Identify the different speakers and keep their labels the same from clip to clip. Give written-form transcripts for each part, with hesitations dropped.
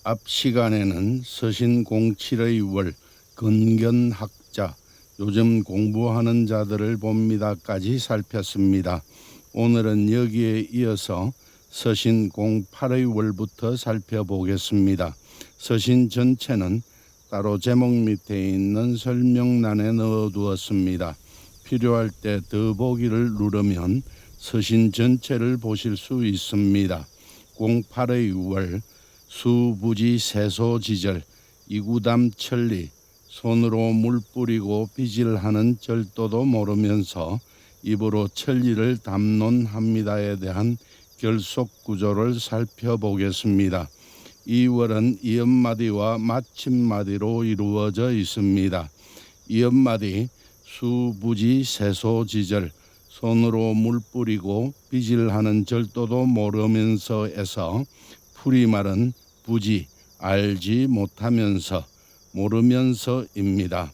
Speaker 1: 앞 시간에는 서신공칠의 월, 근견학자, 요즘 공부하는 자들을 봅니다까지 살폈습니다. 오늘은 여기에 이어서 서신공팔의 월부터 살펴보겠습니다. 서신 전체는 따로 제목 밑에 있는 설명란에 넣어두었습니다. 필요할 때 더보기를 누르면 서신 전체를 보실 수 있습니다. 08의 월, 수부지 세소지절, 이구담 천리, 손으로 물 뿌리고 빗질하는 절도도 모르면서 입으로 천리를 담론합니다에 대한 결속 구조를 살펴보겠습니다. 이 월은 이엄마디와 마침마디로 이루어져 있습니다. 이엄마디 수부지 세소지절, 손으로 물 뿌리고 빗질하는 절도도 모르면서에서 풀이말은 부지, 알지 못하면서, 모르면서입니다.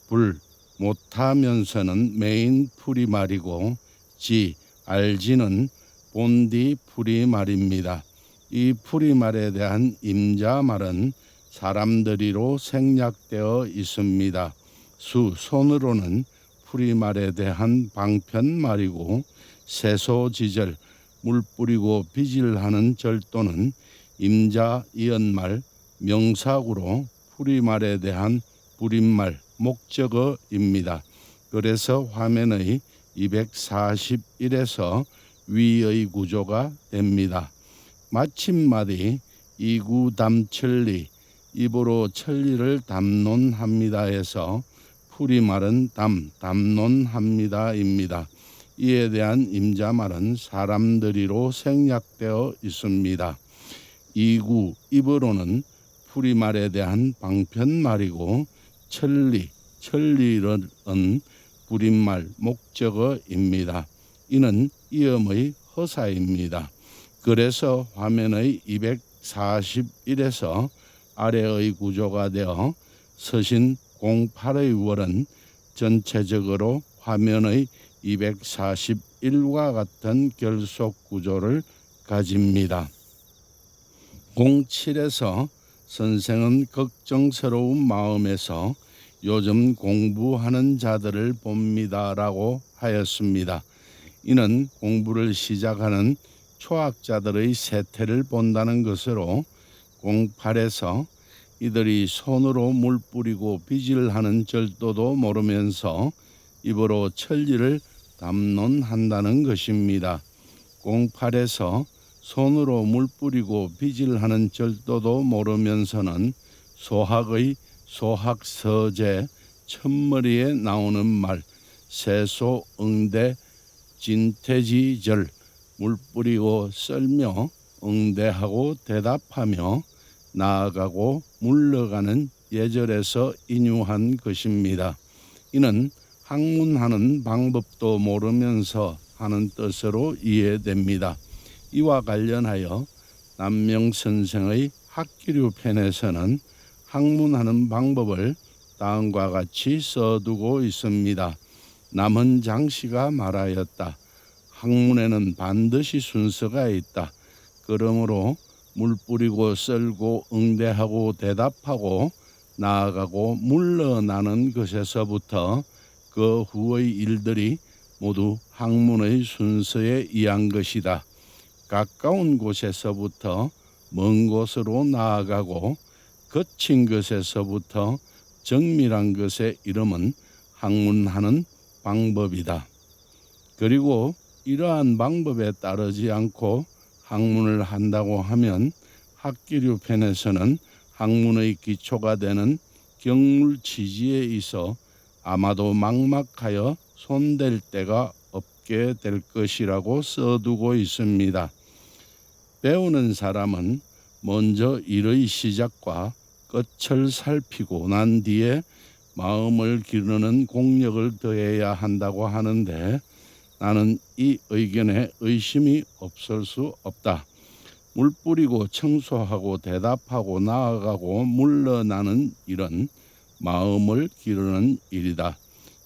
Speaker 1: 불, 못하면서는 메인 풀이말이고 지, 알지는 본디 풀이말입니다. 이 풀이말에 대한 임자말은 사람들이로 생략되어 있습니다. 수, 손으로는 풀이말에 대한 방편말이고 세소지절, 물 뿌리고 빗질하는 절도는 임자, 이언말, 명사구로 풀이말에 대한 불임말, 목적어입니다. 그래서 화면의 241에서 위의 구조가 됩니다. 마침마디 이구담천리, 입으로 천리를 담론합니다에서 풀이말은 담론합니다입니다. 이에 대한 임자말은 사람들이로 생략되어 있습니다. 이구, 입으로는 풀이말에 대한 방편말이고 천리는 불임말, 목적어입니다. 이는 이음의 허사입니다. 그래서 화면의 241에서 아래의 구조가 되어 서신 08의 월은 전체적으로 화면의 241과 같은 결속 구조를 가집니다. 07에서 선생은 걱정스러운 마음에서 요즘 공부하는 자들을 봅니다라고 하였습니다. 이는 공부를 시작하는 초학자들의 세태를 본다는 것으로 08에서 이들이 손으로 물 뿌리고 빗질하는 절도도 모르면서 입으로 천리를 담론한다는 것입니다. 08에서 손으로 물 뿌리고 빗질하는 절도도 모르면서는 소학의 소학서제 첫머리에 나오는 말 세소 응대 진퇴지절, 물 뿌리고 썰며 응대하고 대답하며 나아가고 물러가는 예절에서 인유한 것입니다. 이는 학문하는 방법도 모르면서 하는 뜻으로 이해됩니다. 이와 관련하여 남명선생의 학기류 편에서는 학문하는 방법을 다음과 같이 써두고 있습니다. 남은장씨가 말하였다. 학문에는 반드시 순서가 있다. 그러므로 물 뿌리고 썰고 응대하고 대답하고 나아가고 물러나는 것에서부터 그 후의 일들이 모두 학문의 순서에 의한 것이다. 가까운 곳에서부터 먼 곳으로 나아가고 거친 것에서부터 정밀한 것의 이름은 학문하는 방법이다. 그리고 이러한 방법에 따르지 않고 학문을 한다고 하면 학기류 편에서는 학문의 기초가 되는 경물치지에 있어 아마도 막막하여 손댈 데가 없게 될 것이라고 써두고 있습니다. 배우는 사람은 먼저 일의 시작과 끝을 살피고 난 뒤에 마음을 기르는 공력을 더해야 한다고 하는데 나는 이 의견에 의심이 없을 수 없다. 물 뿌리고 청소하고 대답하고 나아가고 물러나는 일은 마음을 기르는 일이다.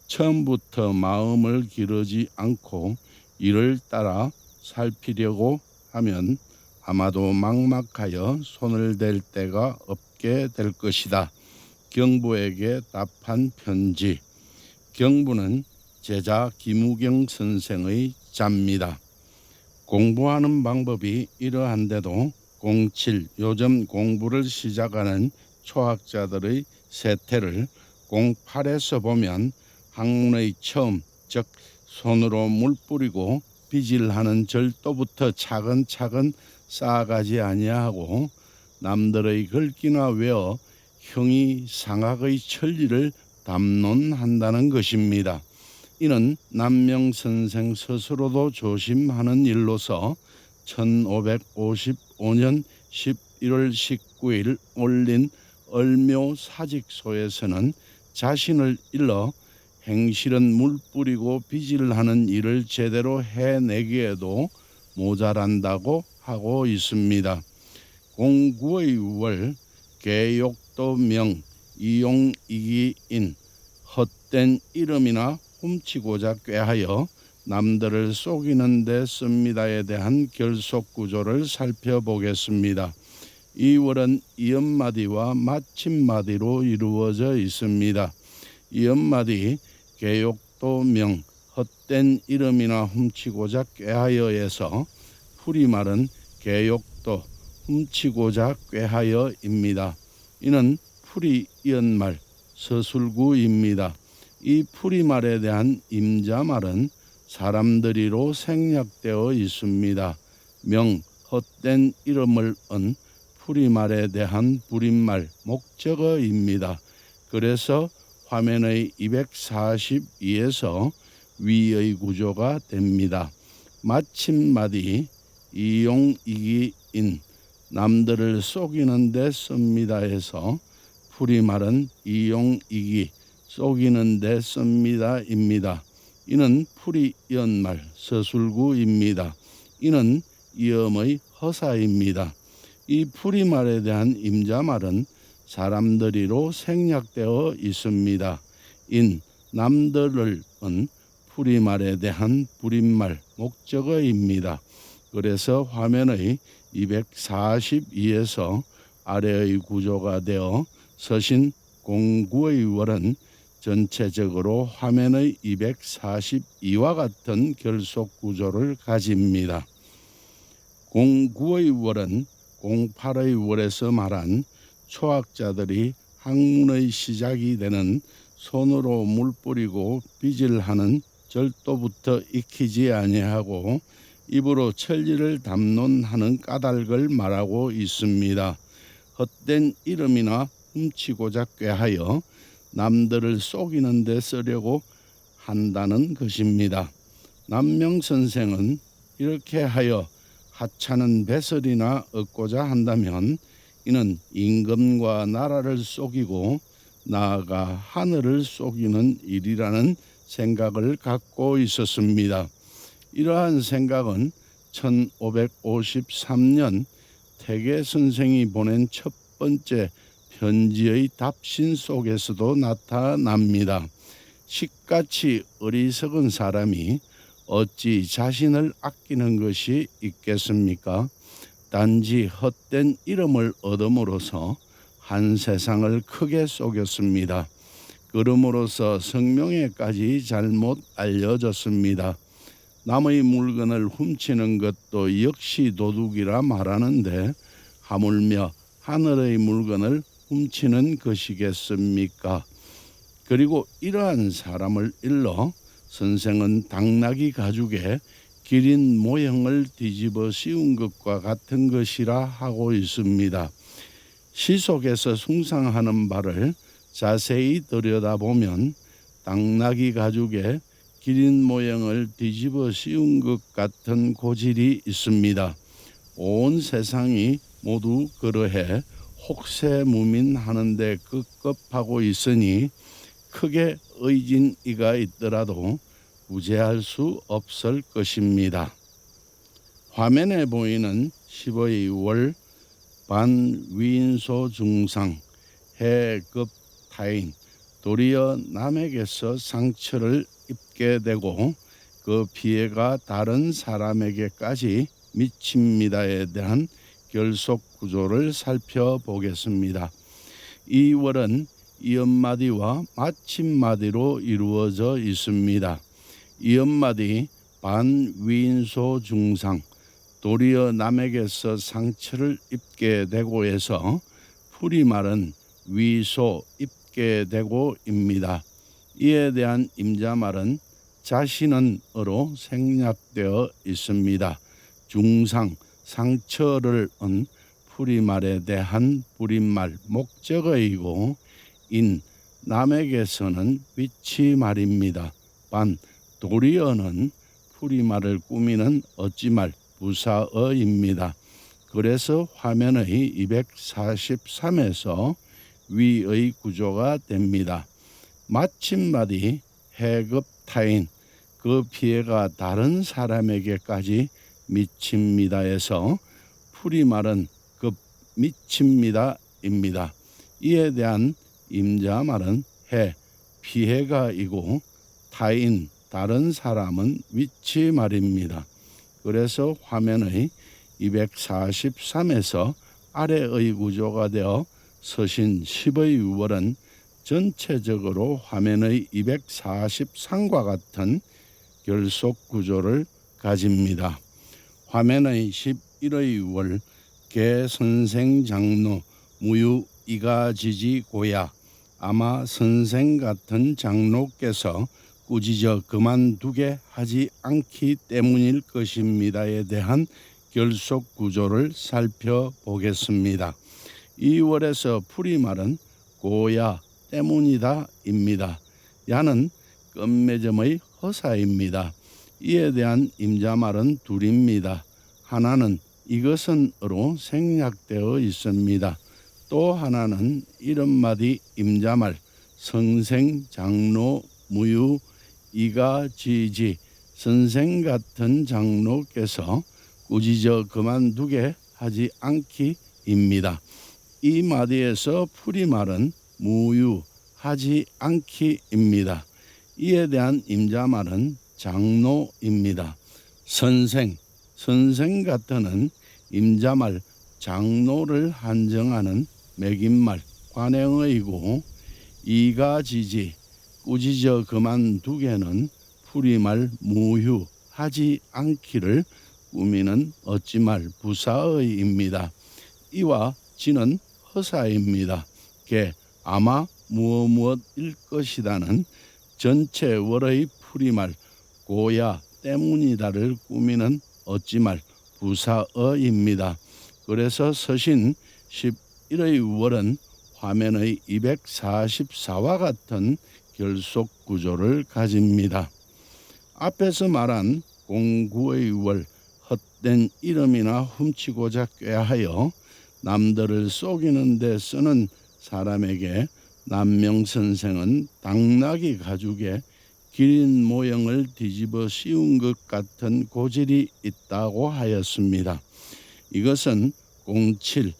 Speaker 1: 처음부터 마음을 기르지 않고 이를 따라 살피려고 하면 아마도 막막하여 손을 댈 데가 없게 될 것이다. 경부에게 답한 편지. 경부는 제자 김우경 선생의 자입니다. 공부하는 방법이 이러한데도 07 요즘 공부를 시작하는 초학자들의 세태를 08에서 보면 학문의 처음, 즉 손으로 물 뿌리고 빗질하는 절도부터 차근차근 쌓아가지 아니하고 남들의 글귀나 외어 형이 상학의 천리를 담론한다는 것입니다. 이는 남명선생 스스로도 조심하는 일로서 1555년 11월 19일 올린 얼묘사직소에서는 자신을 일러 행실은 물 뿌리고 빗질하는 일을 제대로 해내기에도 모자란다고 하고 있습니다. 공구의 월, 개욕도명, 이용이기인, 헛된 이름이나 훔치고자 꾀하여 남들을 속이는 데 씁니다에 대한 결속구조를 살펴보겠습니다. 이 월은 이엄마디와 마침마디로 이루어져 있습니다. 이엄마디 개욕도명, 헛된 이름이나 훔치고자 꾀하여에서 풀이말은 개욕도, 훔치고자 꾀하여입니다. 이는 풀이 이언말, 서술구입니다. 이 풀이말에 대한 임자말은 사람들이로 생략되어 있습니다. 명, 헛된 이름을 은 풀이말에 대한 불임말, 목적어입니다. 그래서 화면의 242에서 위의 구조가 됩니다. 마침마디, 이용이기인, 남들을 속이는 데 씁니다 해서 풀이말은 이용이기, 속이는 데 씁니다입니다. 이는 풀이 연말, 서술구입니다. 이는 이음의 허사입니다. 이 풀이말에 대한 임자말은 사람들이로 생략되어 있습니다. 인, 남들을 은 풀이말에 대한 불임말, 목적어입니다. 그래서 화면의 242에서 아래의 구조가 되어 서신 공구의 월은 전체적으로 화면의 242와 같은 결속 구조를 가집니다. 공구의 월은 08의 월에서 말한 초학자들이 학문의 시작이 되는 손으로 물 뿌리고 빗질하는 절도부터 익히지 아니하고 입으로 천리를 담론하는 까닭을 말하고 있습니다. 헛된 이름이나 훔치고자 꾀하여 남들을 속이는 데 쓰려고 한다는 것입니다. 남명선생은 이렇게 하여 하찮은 배설이나 얻고자 한다면 이는 임금과 나라를 속이고 나아가 하늘을 속이는 일이라는 생각을 갖고 있었습니다. 이러한 생각은 1553년 태계 선생이 보낸 첫 번째 편지의 답신 속에서도 나타납니다. 식같이 어리석은 사람이 어찌 자신을 아끼는 것이 있겠습니까? 단지 헛된 이름을 얻음으로써 한 세상을 크게 속였습니다. 그럼으로써 성명에까지 잘못 알려졌습니다. 남의 물건을 훔치는 것도 역시 도둑이라 말하는데 하물며 하늘의 물건을 훔치는 것이겠습니까? 그리고 이러한 사람을 일러 선생은 당나귀 가죽에 기린 모형을 뒤집어 씌운 것과 같은 것이라 하고 있습니다. 시 속에서 숭상하는 바를 자세히 들여다보면 당나귀 가죽에 기린 모형을 뒤집어 씌운 것 같은 고질이 있습니다. 온 세상이 모두 그러해 혹세무민하는 데 급급하고 있으니 크게 의진 이가 있더라도 구제할 수 없을 것입니다. 화면에 보이는 15의 월 반위인소 중상 해급 타인 도리어 남에게서 상처를 입게 되고 그 피해가 다른 사람에게까지 미칩니다에 대한 결속 구조를 살펴보겠습니다. 이 월은 이엄마디와 마침마디로 이루어져 있습니다. 이엄마디 반위인소 중상, 도리어 남에게서 상처를 입게 되고 해서 풀이말은 위소 입게 되고입니다. 이에 대한 임자말은 자신은으로 생략되어 있습니다. 중상, 상처를 은 풀이말에 대한 불임말 목적어이고, 인, 남에게서는 위치말입니다. 반, 도리어는 풀이말을 꾸미는 어찌말 부사어입니다. 그래서 화면의 243에서 위의 구조가 됩니다. 마침마디 해급타인, 그 피해가 다른 사람에게까지 미칩니다에서 풀이말은 급 미칩니다입니다. 이에 대한 임자말은 해, 피해가이고, 타인, 다른 사람은 위치 말입니다. 그래서 화면의 243에서 아래의 구조가 되어 서신 10의 월은 전체적으로 화면의 243과 같은 결속 구조를 가집니다. 화면의 11의 월, 개선생장로, 무유 이가지지 고야, 아마 선생 같은 장로께서 꾸짖어 그만두게 하지 않기 때문일 것입니다에 대한 결속 구조를 살펴보겠습니다. 이 월에서 풀이말은 고야 때문이다 입니다. 야는 끝맺음의 허사입니다. 이에 대한 임자말은 둘입니다. 하나는 이것은으로 생략되어 있습니다. 또 하나는 이름마디 임자말 성생, 장로, 무유, 이가, 지지, 선생 같은 장로께서 꾸짖어 그만두게 하지 않기입니다. 이 마디에서 풀이말은 무유하지 않기입니다. 이에 대한 임자말은 장로입니다. 선생, 선생 같은은 임자말 장로를 한정하는 매김말 관행어이고, 이가지지, 꾸짖어 그만두게는 풀이말 무효하지 않기를 꾸미는 어찌말 부사어입니다. 이와 지는 허사입니다. 개, 아마 무엇일 것이다는 전체 월의 풀이말 고야 때문이다를 꾸미는 어찌말 부사어입니다. 그래서 서신 11의 월은 화면의 244와 같은 결속 구조를 가집니다. 앞에서 말한 09의 월, 헛된 이름이나 훔치고자 꾀하여 남들을 속이는 데 쓰는 사람에게 남명선생은 당나귀 가죽에 기린 모형을 뒤집어 씌운 것 같은 고질이 있다고 하였습니다. 이것은 07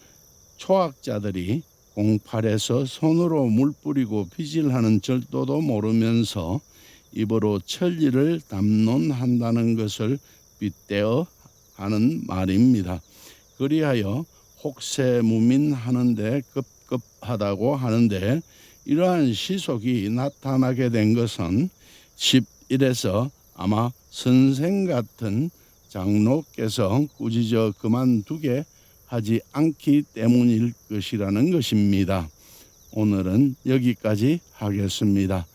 Speaker 1: 초학자들이 08에서 손으로 물 뿌리고 빗질하는 절도도 모르면서 입으로 천리를 담론한다는 것을 빗대어 하는 말입니다. 그리하여 혹세무민하는데 급급하다고 하는데, 이러한 시속이 나타나게 된 것은 11에서 아마 선생 같은 장로께서 꾸짖어 그만두게 하지 않기 때문일 것이라는 것입니다. 오늘은 여기까지 하겠습니다.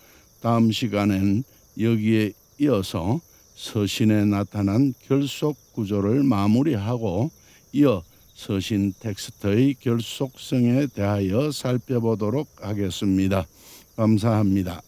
Speaker 1: 다음 시간엔 여기에 이어서 서신에 나타난 결속 구조를 마무리하고 이어 서신 텍스트의 결속성에 대하여 살펴보도록 하겠습니다. 감사합니다.